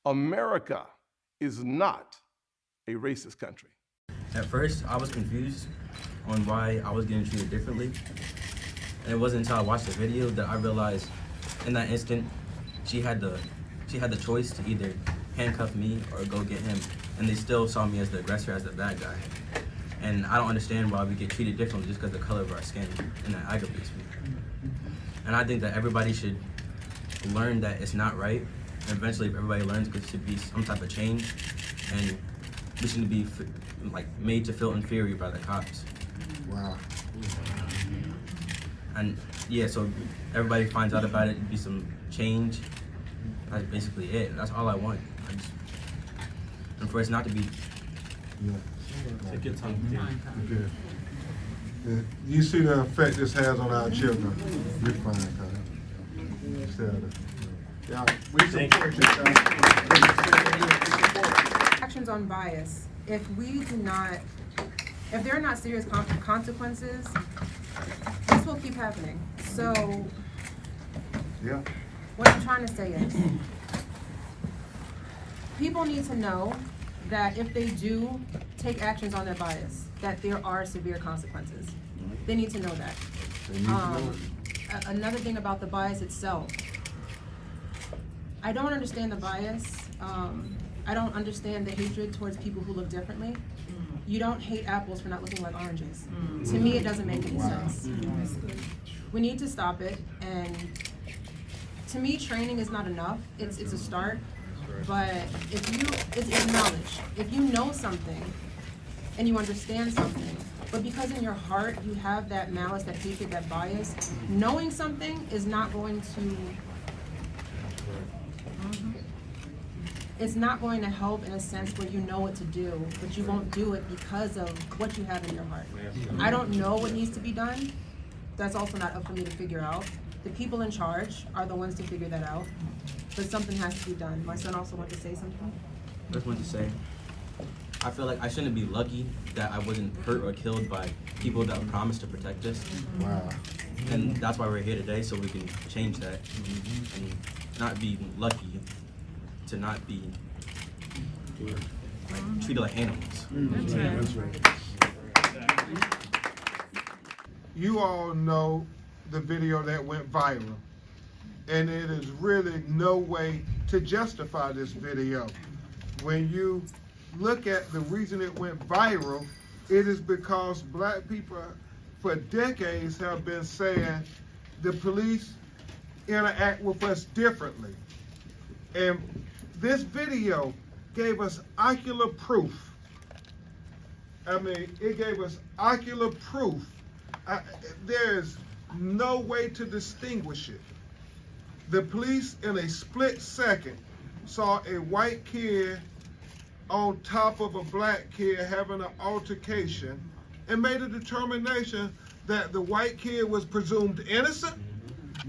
America is not a racist country. At first, I was confused on why I was getting treated differently. And it wasn't until I watched the video that I realized in that instant, she had the choice to either handcuff me or go get him. And they still saw me as the aggressor, as the bad guy. And I don't understand why we get treated differently just because of the color of our skin, and that aggravates me. And I think that everybody should learn that it's not right. And eventually, if everybody learns, there should be some type of change, and we shouldn't be made to feel inferior by the cops. Wow. And yeah, so everybody finds out about it, be some change. That's basically it. That's all I want. And for it not to be. Yeah. Take your time. Good. Yeah. You see the effect this has on our children. You're fine, Kyle. Yeah, we support you, Kyle. Actions on bias. If there are not serious consequences, this will keep happening. So, Yeah. what I'm trying to say is, people need to know that if they do take actions on their bias, that there are severe consequences. They need to know that. Another thing about the bias itself, I don't understand the bias. I don't understand the hatred towards people who look differently. You don't hate apples for not looking like oranges. To me, it doesn't make any sense. We need to stop it, and to me, training is not enough. It's a start, but it's knowledge. If you know something and you understand something, but because in your heart you have that malice, that hatred, that bias, knowing something is not going to. It's not going to help in a sense where you know what to do, but you won't do it because of what you have in your heart. I don't know what needs to be done. That's also not up for me to figure out. The people in charge are the ones to figure that out, but something has to be done. My son also wanted to say something. I just wanted to say, I feel like I shouldn't be lucky that I wasn't hurt or killed by people that promised to protect us. Wow. And that's why we're here today, so we can change that and not be lucky to not be treated like animals. That's right. You all know the video that went viral, and it is really no way to justify this video. When you look at the reason it went viral, it is because black people for decades have been saying the police interact with us differently. And this video gave us ocular proof. I mean, it gave us ocular proof. There's no way to distinguish it. The police, in a split second, saw a white kid on top of a black kid having an altercation and made a determination that the white kid was presumed innocent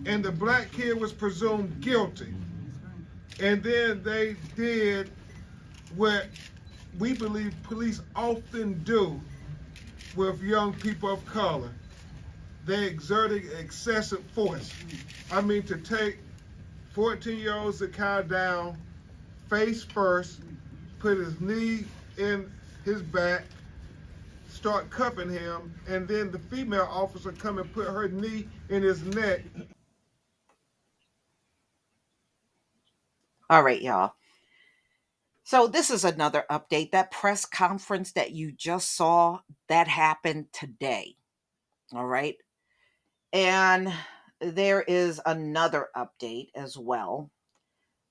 and the black kid was presumed guilty. And then they did what we believe police often do with young people of color. They exerted excessive force. I mean, to take 14-year-old Zakai down face first, put his knee in his back, start cuffing him, and then the female officer come and put her knee in his neck. All right, y'all. So this is another update. That press conference that you just saw, that happened today. All right. And there is another update as well.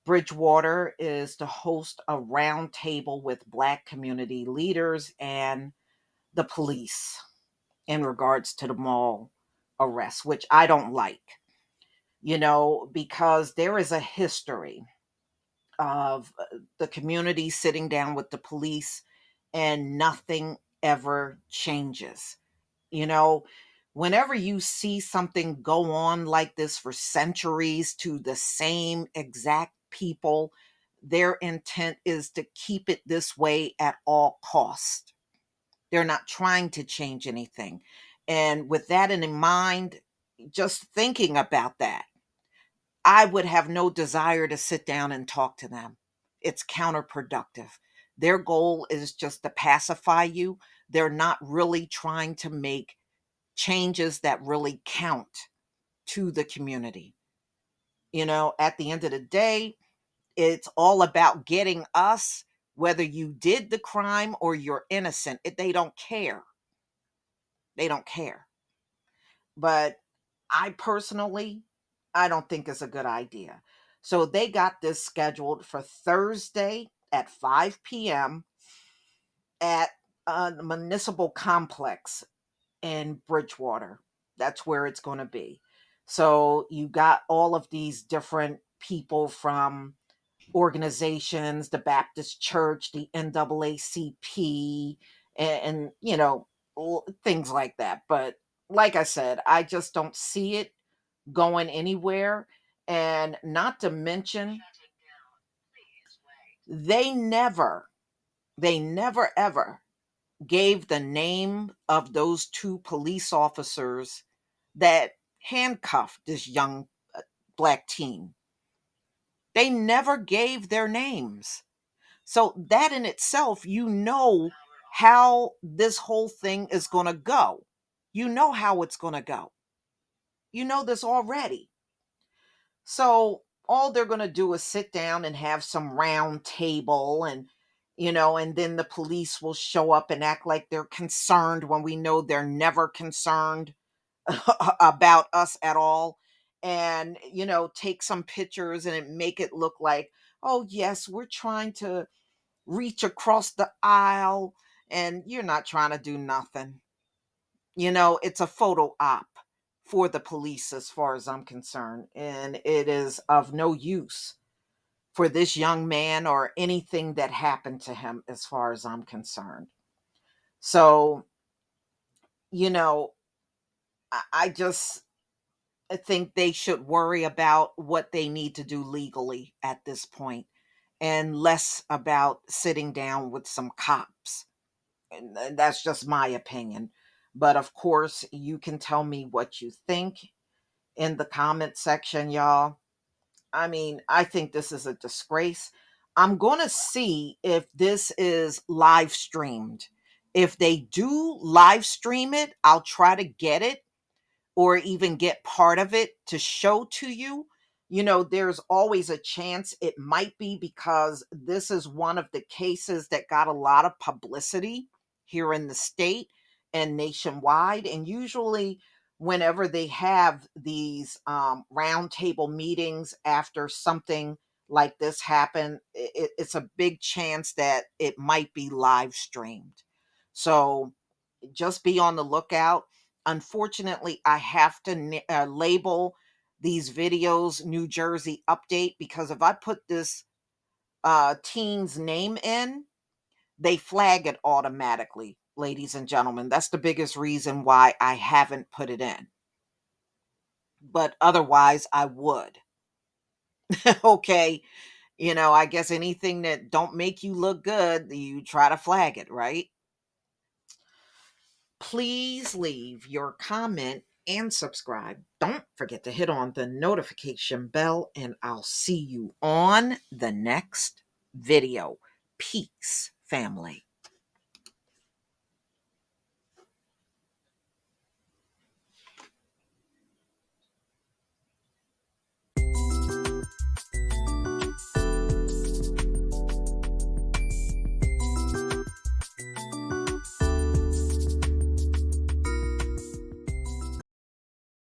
Bridgewater is to host a roundtable with Black community leaders and the police in regards to the mall arrest, which I don't like, because there is a history of the community sitting down with the police and nothing ever changes. Whenever you see something go on like this for centuries to the same exact people, their intent is to keep it this way at all costs. They're not trying to change anything. And with that in mind, just thinking about that, I would have no desire to sit down and talk to them. it's counterproductive. Their goal is just to pacify you. They're not really trying to make changes that really count to the community. At the end of the day, it's all about getting us, whether you did the crime or you're innocent. They don't care. They don't care. But I personally, I don't think it's a good idea. So they got this scheduled for Thursday at 5 p.m. at the municipal complex in Bridgewater. That's where it's going to be. So you got all of these different people from organizations, the Baptist Church, the NAACP, and things like that. But like I said, I just don't see it going anywhere. And not to mention, they never, they never ever gave the name of those two police officers that handcuffed this young black teen. They never gave their names. So that in itself, how this whole thing is going to go. You know how it's going to go. You know this already. So all they're going to do is sit down and have some round table, and then the police will show up and act like they're concerned when we know they're never concerned about us at all. And, take some pictures and make it look like, oh yes, we're trying to reach across the aisle, and you're not trying to do nothing. It's a photo op for the police as far as I'm concerned, and it is of no use for this young man or anything that happened to him as far as I'm concerned. So, you know, I just think they should worry about what they need to do legally at this point and less about sitting down with some cops. And that's just my opinion. But of course, you can tell me what you think in the comment section, y'all. I mean, I think this is a disgrace. I'm going to see if this is live streamed. If they do live stream it, I'll try to get it or even get part of it to show to you. There's always a chance it might be because this is one of the cases that got a lot of publicity here in the state and nationwide. And usually, whenever they have these roundtable meetings after something like this happen, it's a big chance that it might be live streamed. So just be on the lookout. Unfortunately, I have to label these videos New Jersey Update because if I put this teen's name in, they flag it automatically, ladies and gentlemen. That's the biggest reason why I haven't put it in. But otherwise, I would. Okay. I guess anything that don't make you look good, you try to flag it, right? Please leave your comment and subscribe. Don't forget to hit on the notification bell, and I'll see you on the next video. Peace, family.